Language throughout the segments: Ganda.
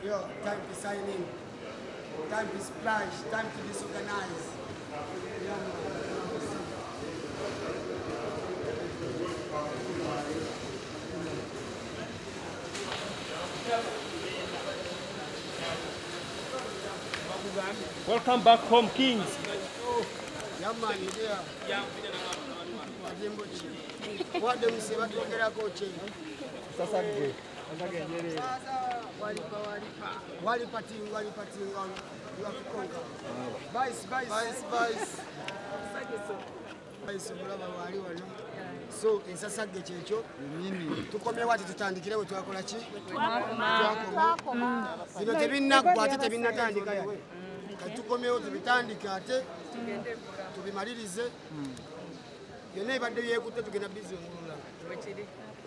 Yo, time to sign in. Time to splash. Time to disorganize. Welcome back home, Kings. Yeah, man, yeah. What do you say? What do you get a coach? Wali parting, you have to conquer. Vice. So, in Sasage Checho, to come here, what is to stand the killer to Akolachi? You don't even know what it has been attending. To come here to be standing to be married is you never do you to get a busy.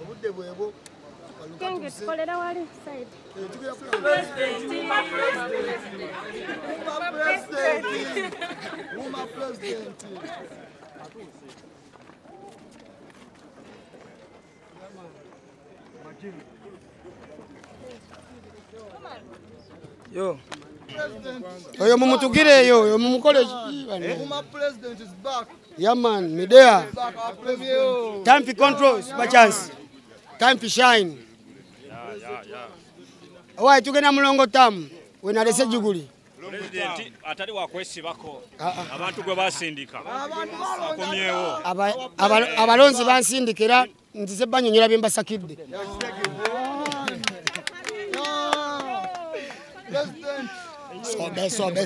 Would they were able to get side. Yo. Oyo mumutugire yo mumukole president is back. Yeah man, me there. Time for controls, by chance. Time for shine. Yeah. Why tugena mulongo tam when alese juguli. President atali wakwesi bako. Abantu gwe basindika. Akomyewo. Abalonzi bansindikira ntize banyonyera bimba sakidde.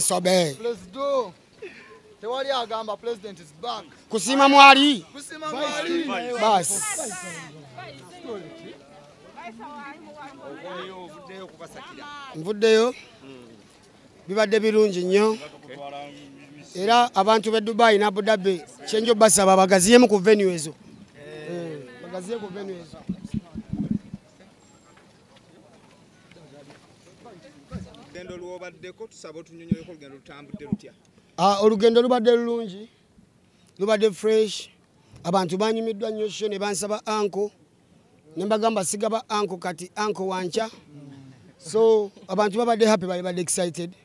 Sobe. Let's do. Tewali agamba president is back. Kusima mwali. Bas. Mvuddeyo. Bibadde birungi nnyo. Era abantu be Dubai na Abu Dhabi chenjo basaba bagaziyemu ku venue ezo. Bagaziye ku venue ezo. Olugendo lubadde lulungi, lubadde fresh. Abantu banyumiddwa nnyo sho ne bansaba anko. Ne mbagamba sigaba anko kati anko wancha. So abantu babadde happy, babadde excited.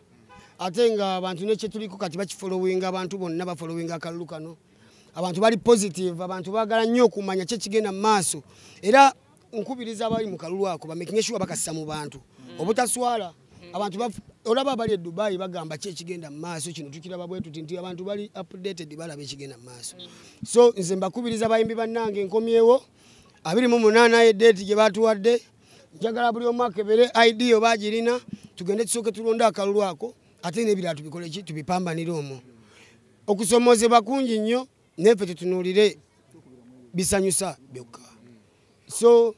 Ate nga abantu ne kyetuliko kati bakifollowinga, abantu bonna bafollowinga akalulu kano. Abantu bali positive, abantu baagala nnyo okumanya kye kigenda mu maaso. Era nkubiriza abali mu kalulu ako making sure bakassa mu bantu. Obutaswala abantu olaba abali Dubai bagamba kye kigenda mu maaso kino tukiraba bwetu nti abantu bali updated balaba ekigenda mu maaso. So nze mbakubiriza bayimbi bannange nkomyewo 28 date gye batuwadde. Njagala buli omu akebere ID oba girina tugende tusooke tulonda akalulu ako ate n'ebirala tubikole ki tubipambanire omwo. Okusomozebwa kungi nnyo nefe tutunuulire bisanyusa byokka. So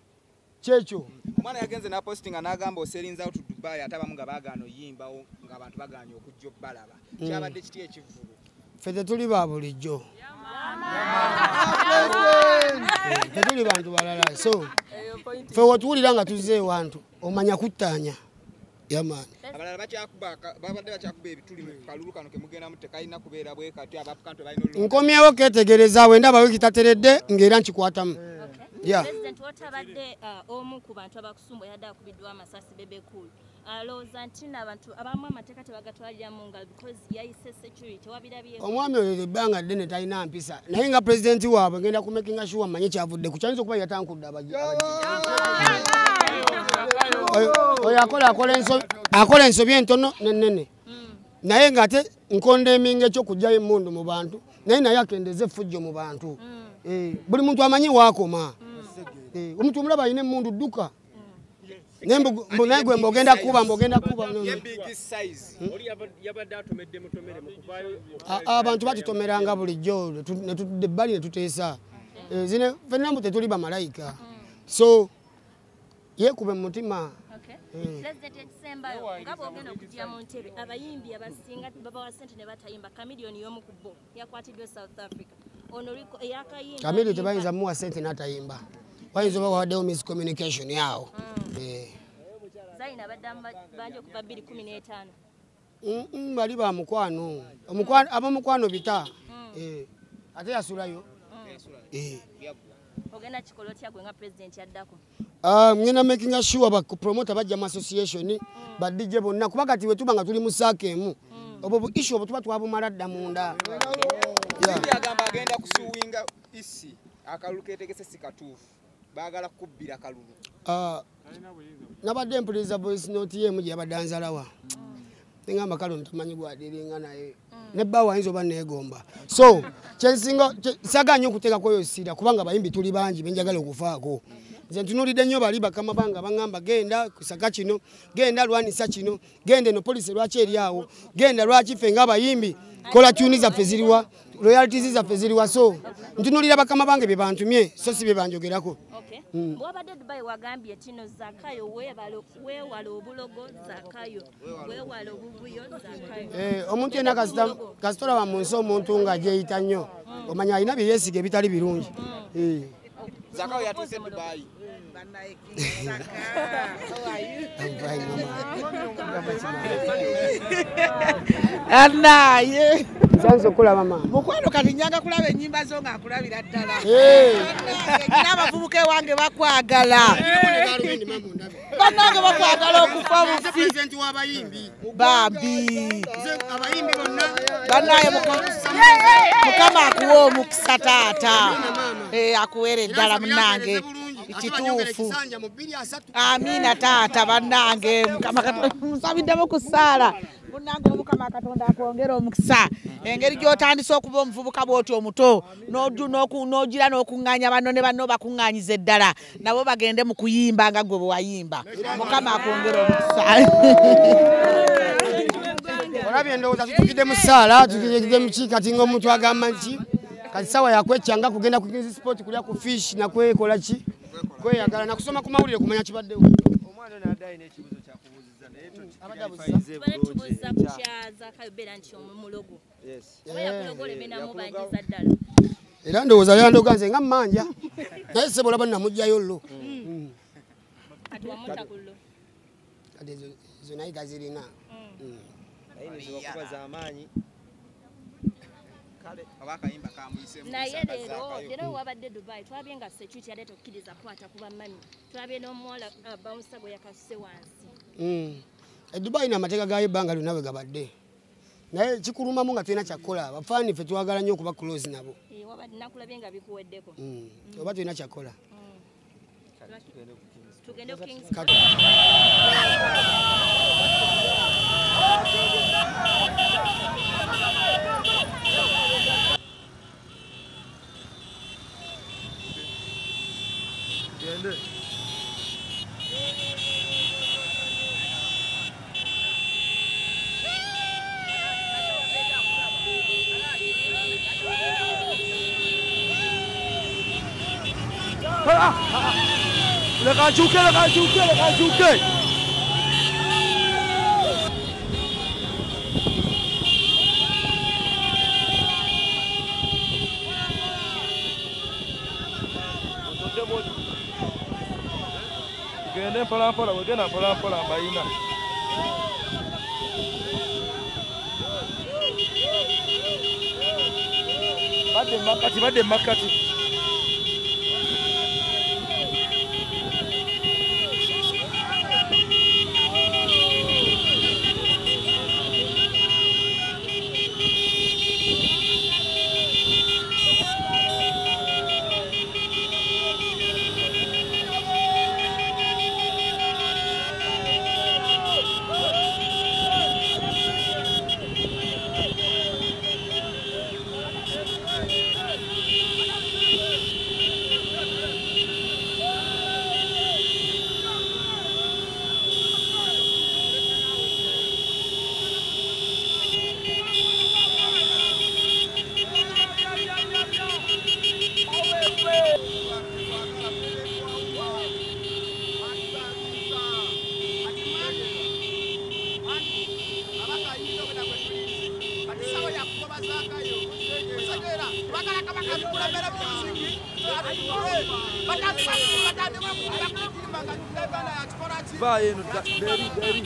checho omwana yagenze na posting anagamba oserinza out Dubai atabamu nga bagano yimba nga abantu baganya okujjo balaba kyabadde kiti ekivulu fete tuli ba bulijjo tuli bantu balala. So fe watuulira nga tuzze wantu omanya kuttanya yamani abalala babadde bakyakuba ebituli mu kalulu kano ke mugenda mutte kalina kubeera bwe kati abakanto balina nkomyewo ketegereza wenda abawe kitateredde ng'era nkikwatamu. Yeah. President watabadde omu ku bantu abakusumba yadde akubiddwa Amasasi Bebe Cool. Alowooza nti n'abantu abamu amateeka tebagatwalira mu ngalo because yayise security wabirabye. Omwami oyo ebbanga ddene talina mpisa naye nga president waabwe ngenda ku making sure manye kyavudde ku kyayinza okuba yatankudde oyo akola ensobi entono n'ennene naye ng'ate nkondeminga ekyokugyayo emmundu mu bantu naye naye akendeze efujjo mu bantu. Buli muntu amanyi waakoma. Omuntu omulaba alina emmundu dduka. Naye gwe mbogenda kuba. Abantu batitomeranga bulijjo ne tutudde ebbali ne tuteesa. Zino ffenna mbu tetuli bamalayika. So yeekube mu mutima. President ekisembayo nga bw'ogenda okujja mu ntebe abayimbi abasinga babawa ssente ne batayimba Chameleone y'omu ku bo yakwatiddwa South Africa. Chameleone tebayinza muwa ssente n'atayimba. Wayinza oba wawaddewo miscommunication yawo. Zaina banje okuva 2015. Bali ba mukwano. Abamukwano bita. Ate yasulayo. ogenda kikolo kya gwe nga president yaddako ngenda making sure ba promoter bajja mu association ba DJ bonna kuba kati wetuba nga tuli mu saakemu obwo issue obwo tuba twabumala dda munda agamba agenda kusuwinga isi akalulu ketegese sikatuufu baagala kubbira kalulu nabadde mpuliriza voice note ye mugi yabadanzalawa ngamba kalo ntumanyi gwadiringa naye nebbawo ayinza oba neegomba so kyensinga saganya okuteeka kweyo sida kubanga bayimbi tuli bangi benjagala okufaako nze ntunulidde nnyo bali bakama banga bangamba genda kusaka kino genda lwanisa kino genda eno polisi lwaki eri awo genda lwaki ffe ng'abayimbi kola tuni zaffe ziriwa royalties zaffe ziriwa so ntunulira bakama bange bye bantumye so si bye banjogerako bwabadde Dubai wagambye tino Zakayo weewala obulogo Zakayo weewala obuvuyo Zakayo omuntu yenna kasitola wa mu nsi omuntu nga gyeyita nnyo omanya alina bye yeesiga ebitali birungi Zakayo yatuuse Dubai Anaye Sanso kulaba mama mukwano kati nyanga kulaba ennyimba zo nga akulabira ddala n'abavubuka wange bakwagala bannange bakwagala okufa bufi bambi bannaye mukama akuwa omukisa taata akuwere eddala munnange kituufu amina taata bannange mukama musabiddemu ku ssaala munnange omukama katonda akwongera omukisa engeri gy'otandise okuba omuvubuka bw'oti omuto n'ogira n'okuŋŋaanya banno ne banno bakuŋŋaanyiza eddala nabo bagende mu kuyimba nga gwe bwe wayimba mukama akwongera omukisa olabye endowooza tutukidde mu ssaala tukidde mu kikati ng'omuntu agamba nti kati sawa yakweccanga kugenda ku Kings Sport kulya ku fish nakwekola ki kweyagala nakusoma ku mawulire kumanya kibaddewo omwana n'addayo n'ekibuzo kyakubuuziza naye tubuuza ku kya Zakayo beera nti omulogo oba yakulogola ebenamu banyiza ddala era ndowooza yandoga nze nga mmanja naye sebo olaba namugjayo llo kati wamuta ku llo kati ezo naye tazirina okuba z'amaanyi naye leero wabadde Dubai twabye nga security yadde tokkiriza kwata kuba mami twabye n'omuwala bouncer gwe yakasuse wansi Dubai n'amateeka gayo ebbanga lyonna bwe gabadde naye kikulumamu nga tulina kyakkola bafaani ffe twagala nnyo okuba close nabo wabadde nakulabye nga bikuweddeko oba tulina kyakkola tugende ku Kings Leka nkyuke tugende mpolampola wegenda mpolampola mbayina badde makati Vai no Deri.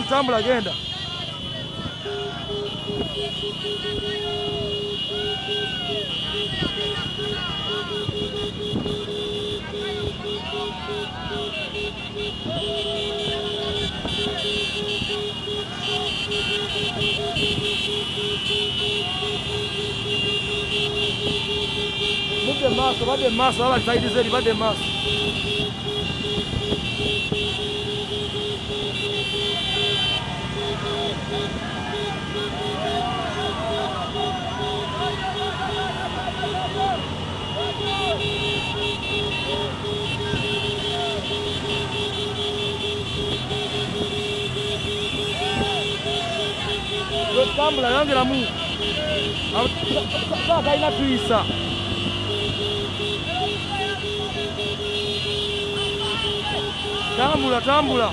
tambula genda. Bade maso, wala saidi zedi, bade maso. Tambula, yongera mu. Saka ina tuisa. Tambula. Tambula.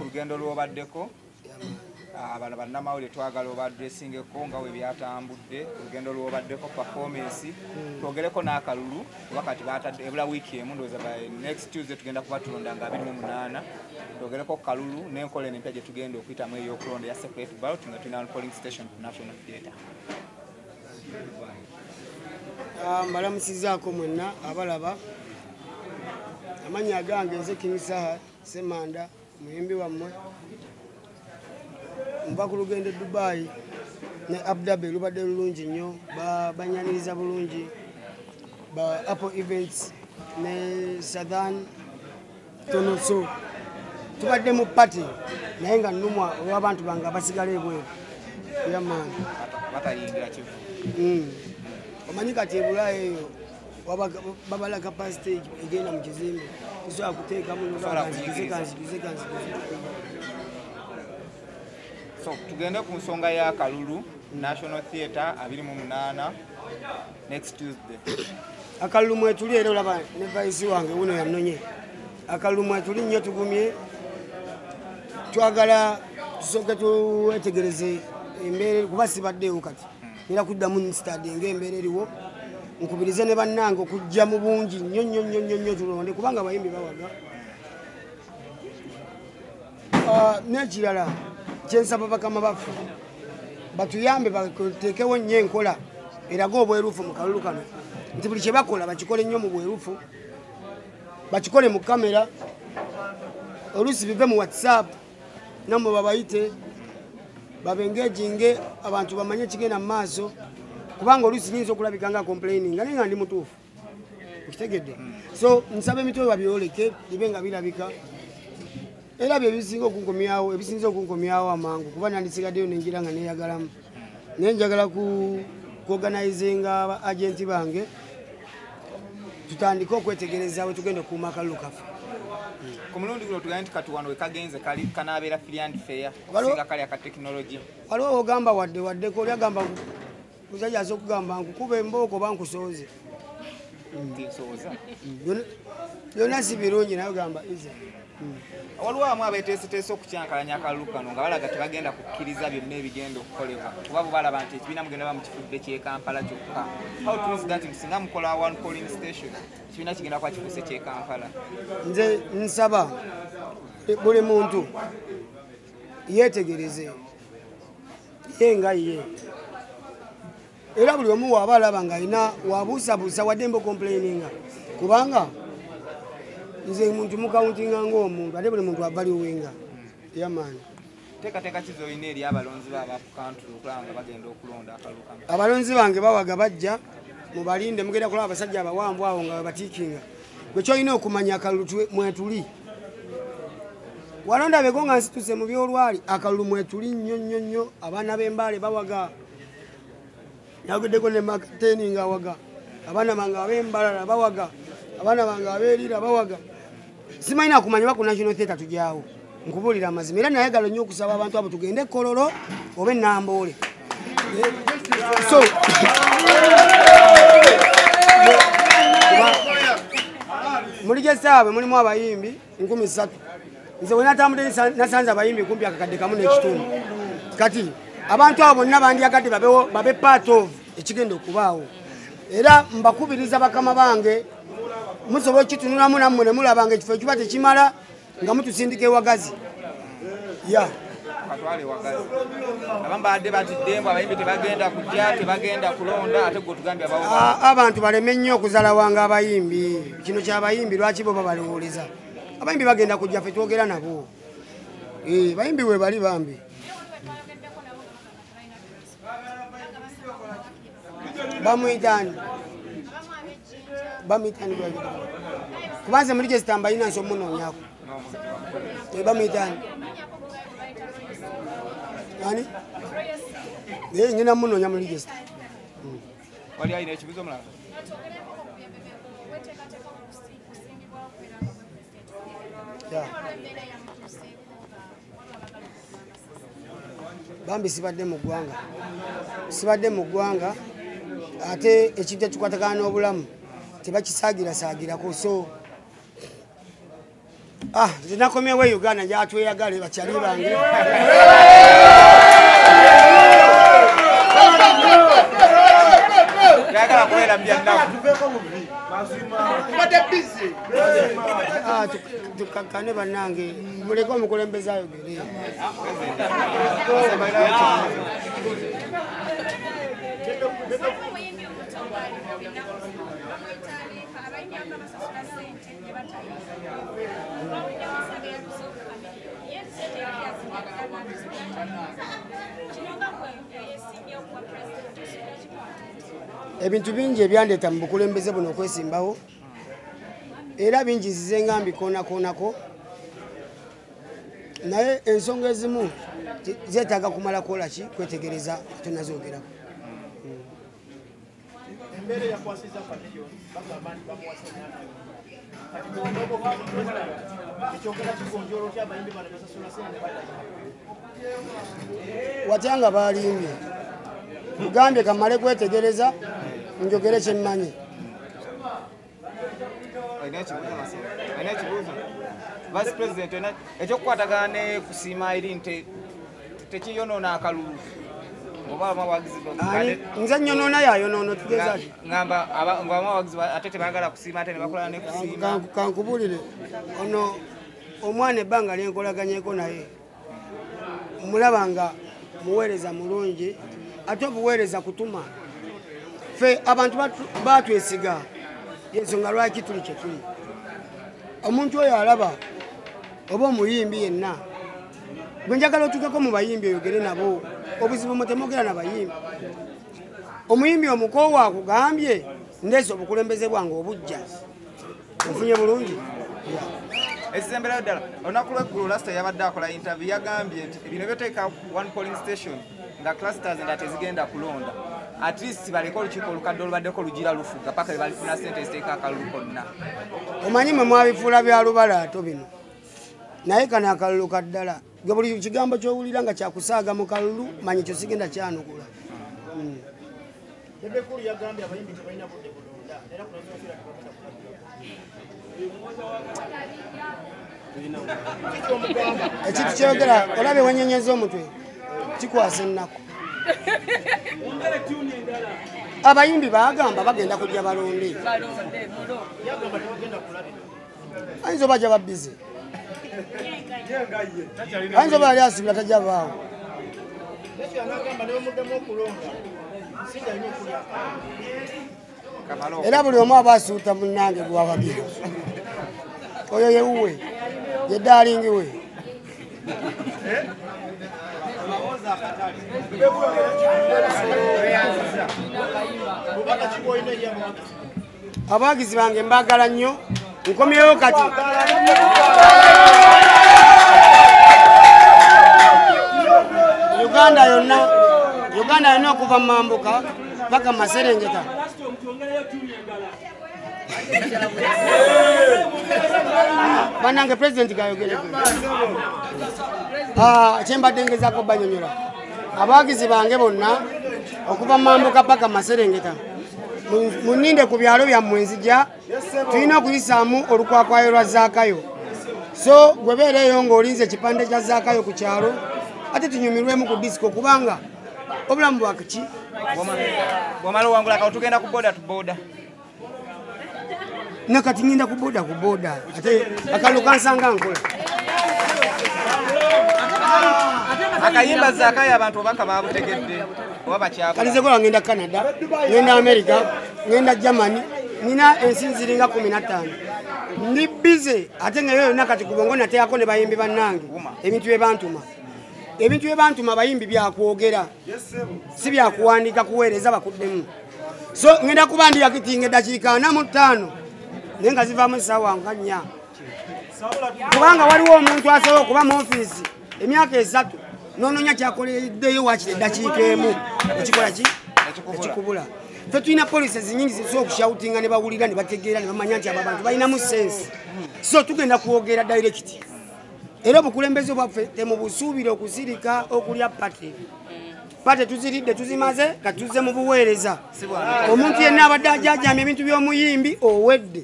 Urugendo lwobaddeko abana bannamawulire twagala oba dressingeko nga we byatambudde urugendo lwobaddeko performance twogereko n'akalulu wakati batadde ebula wiiki emu ndowooza by next Tuesday tugenda kuba tulonda nga 28 twogereko kalulu n'enkola empya gye tugenda okuyitamu ey'okulonda ya separate ballot nga tulina polling station ku National Theatre. Mbalamusizaako mwenna abalaba amanya gange nze Kinisaha Semanda muyimbi wammwe nva ku lugendo e Dubai ne Abu Dhabi lubadde lulungi nnyo banyaniriza bulungi ba Apple Events ne Southern Tonoso tubadde mu party naye nga nnumwa olw'abantu bange abasigala ebweru yamaani batayingira kivu omanyi kati ebula eyo babala capacity egenda mu kizimbe tusobola kuteekamu nzikize. So tugende ku nsonga ya kalulu National Theatre 28 next Tuesday. Akalulu mwetuli era olaba ne vice wange uno yannonye akalulu mwetuli nnyo tugumye twagala tusooke tuwetegereze embeera kuba sibaddeewo kati era kuddamu stade ng'embeera eriwo nkubirize ne bannange okujja mu bungi nnyo tulonde kubanga abayimbi bawaga n'ekirala kyensaba bakama baffe batuyambe bateekewo nnyo enkola eraga obwerufu mu kalulu kano nti buli kye bakola bakikole nnyo mu bwerufu bakikole mu kamera oluusi bive mu WhatsApp namwe babayite babengeginge abantu bamanye kigenda mu maaso kubanga oluusi nyinza okulabika nga complaining naye nga ndi mutuufu okitegedde so nsaba emitwe babyoleke bibe nga birabika era bye bisinza okunkomyawo amangu kuba nandisigaddeyo nenjira nga neeyagalamu naye njagala kuorganizinga aba agenti bange tutandike okwetegereza we tugenda okuuma akalulu kaffe ku mulundi guno tugenda nti kati wano wekagenze kanaabeera free and fair okusinga kali aka tekinologi waliwo ogamba waddeko oli agamba musajja aza okugamba nkukuba embooko oba nkusooze byonna si birungi naye ogamba ize waliwo amu abeeteeseteese okukyankalanya akalulu kano nga balaga tebagenda kukkiriza byonna ebigenda okukolebwa kuba bo balaba nti ekibiina mugenda bamukifudde kyekampala kyokka how true that singa mukola one polling station ekibiina kigenda kuba kifuuse kyekampala nze nsaba buli muntu yeetegereze ye nga ye era buli omu waaba alaba nga alina wabuusabuusa wadde mbe complaininga kubanga nze muntu mukawuntinga ng'omuntu ate buli muntu avaliwenga yamaani Teekateeka kizo olina eri abalonzi baba ku country okulanga bagenda okulonda akalulu kano? Abalonzi bange bawaga bajja mubalinde mugenda kulaba abasajja abawambu awo nga batiikinga. Gwe kyolina okumanya akalulu mwetuli. Walonda beko nga nsituse mu byolwali akalulu mwetuli nnyo abaana b'embaale bawaga. Nyaguddeko ne makateni nga waga. Abaana bange ab'embalala bawaga. Abaana bange abeerira bawaga. Simanyi kumanya ba ku National Theatre tujyawo. Nkubulira amazima era nayagala nnyo okusaba abantu abo tugende Kololo oba Namboole. So mulige saabe mulimu abayimbi 13. Nze we natambudde nasanze abayimbi kumpi akakadde kamu n'ekitundu. Kati abantu abo bonna bandyagadde babe part of ekigenda okubaawo. Era mbakubiriza bakama bange musobola kitunulamu nammwe ne mulabanga ekifo ekiba tekimala nga mutusindika ewagazi. Ya katwale wagazi abambadde batiddembo abayimbi tebagenda kujja tebagenda kulonda ate gwe tugambye abantu baleme nnyo okuzala wanga abayimbi. Kino ky'abayimbi lwaki bo babalowoleza. Abayimbi bagenda kujja ffe twogera nabo. Bayimbi we bali bambi. Bamwitani kubanze muri register mbayina nso munonyako. Bamwitani ani ngina munonya muri register. Wali ayina ekibuzo mulala? Bambi sibadde mu ggwanga ate ekintu ekikwatagana n'obulamu tebakisaagira-saagirako. So nze nakomyewo e Uganda gyatweyagale bakyali bange. Yagala kubeera mbyanaku tukakkane bannange muleke omukulembeze ayogere. Ebintu bingi ebyandeeta mu bukulembeze buno okwesimbawo era bingi nzize nga mbikonakonako naye ensonga ezimu zeetaaga kumala kola ki kwetegereza tunazoogerako. Watyanga balimbye mugambye kamale kwetegereza njogere kyemmanyi. Vice President ekyokukwatagana ne kusiima eri nte tekiyonoona akalulu oba amawagizi nze nyonoona yayonoona tugeza ngamba amawagizi ate tebagala kusiima ate ne bakola ne kusiima. Kankubulire ono omwana ebbanga lyenkolaganyeko naye mulabanga muweereza mulungi ate obuweereza kutuma ffe abantu batwesiga yensonga lwaki tuli kye tuli. Omuntu oyo alaba oba omuyimbi yenna gwe njagala otukeko mu bayimbi oyogere nabo obuzibu mutemogera n'abayimbi. Omuyimbi omukoowa akugambye ndeese obukulembeze bwange obujja ofunye bulungi. Ekisemberayo ddala olunaku lw'eggulu lasita yabadde akola interview yagambye nti bino byoteeka one polling station nga clusters nga tezigenda kulonda at least baleke olukiiko olukadde olubaddeko lugira lufuga paka balifuna ssente eziteeka akalulu konna. Omanyi mwe mwabifuula bya lubalaato bino naye kano akalulu kaddala gwe buli kigambo ky'owulira nga kyakusaaga mu kalulu manyi kyo sigenda kyanukula. Bebe Cool yagambye abayimbi tebalina budde bulonda era kunasookera ekintu kyogera olabe wenyenyeza omutwe kikwasa ennaku. Abayimbi bagamba bagenda kujja balonde ayinza oba jaba bize ayinza oba ali asibira tajja baawo era buli omu aba asuuta munnange gwabagira oyo yewuwe ye daalingi we Abawagizi bange mbagala nnyo nkomyewo kati Uganda yonna okuva mu Mambuka paka Maserengeta banange president gayogere kyembadde ngezaako banyonyola abawagizi bange bonna okuva mu Mambuka paka Maserengeta muninde ku byalo byammwe nzija tulina okuyisaamu olukwakwayo lwa zaakayo so gwe beereeyo ng'olinze ekipande kya zaakayo ku kyalo ate tunyumirwemu ku disiko kubanga obulamu bwakiki bw'omala owangula kawo tugenda ku boda tu boda nakati ngenda ku boda ate akalulu kansanga nkola akayimba zaakayo abantu obaka babutegedde oba bakyaba kalize kola ngenda Canada ngenda America ngenda Germany nina ensi nziringa 15 ndi busy ate ngayo yonna kati kubongo nateako ne bayimbi bannange ebintu bye bantuma bayimbi byakwogera si byakuwandika kuweereza bakuddemu so ngenda kubandika kitinga eddakiika 45 naye nga zivaamu essaawa nga 4 kubanga waliwo omuntu asobola okuba mu ofiisi emyaka 3 noononya kyakoleddeyo wakiri eddakiika emu ekikola ki ekikubula fe tulina policies nyingi zisobola okushawutinga ne bawulira ne bategeera ne bamanya nti abo abantu balinamu sensi so tugenda kwogera direct era obukulembeze bwaffe temubusuubire okusirika okulya pate tuziridde tuzimaze katuze mu buweereza omuntu yenna abadde ajajamya ebintu by'omuyimbi owedde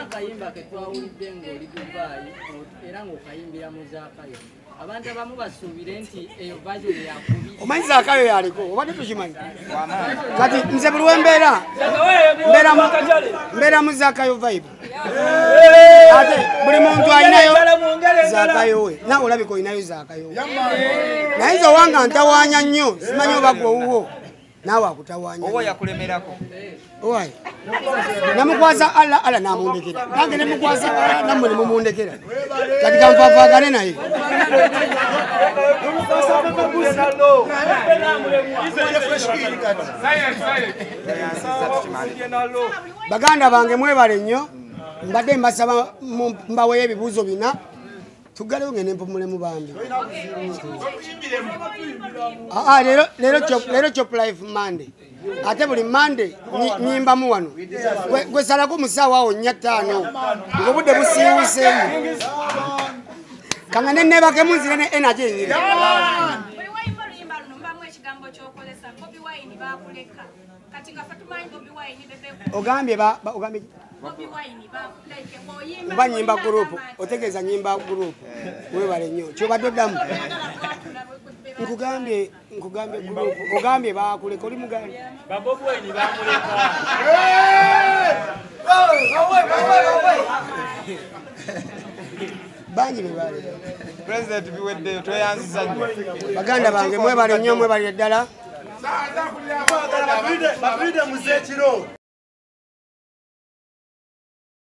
akayimba ke twawulidde ng'oli Dubai era ng'okayimbira mu zaakayo abantu abamu basuubire nti eyo version yakubiri omanyi zaakayo yaliko obadde tukimanyi kati nze buli wembeera mbeera mu zaakayo vibe ate buli muntu alinayo zaakayo we nawe olabika olinayo zaakayo naye nze owanga ntawaanya nnyo simanyi oba gwowuwo naawe akutawaanya oba yakulemerako owaye namukwaza ala namundekera nange nemukwaza nammwe nemumundekera kati kanfaavaagane naye baganda bange mwebale nnyo mbadde mbasaba mbaweyo ebibuuzo bina tugalewo ngende mpumulemu bambi leero chop life Monday ate buli Monday nyimbamu wano gwe salako musaawa awo 4-5 ng'obudde busiiwuseemu kanga nenneebakemu nzire ne energy enyiri ogambye oba nyimba gurupu otegeeza nyimba gurupu webale nnyo kyobadde oddamu nkugambye gurupu ogambye bakuleka oli mugambye bangi bebale president biweddeyo tweyanziza nnyo baganda bange mwebale nnyo mwebalire ddala babide muzekiro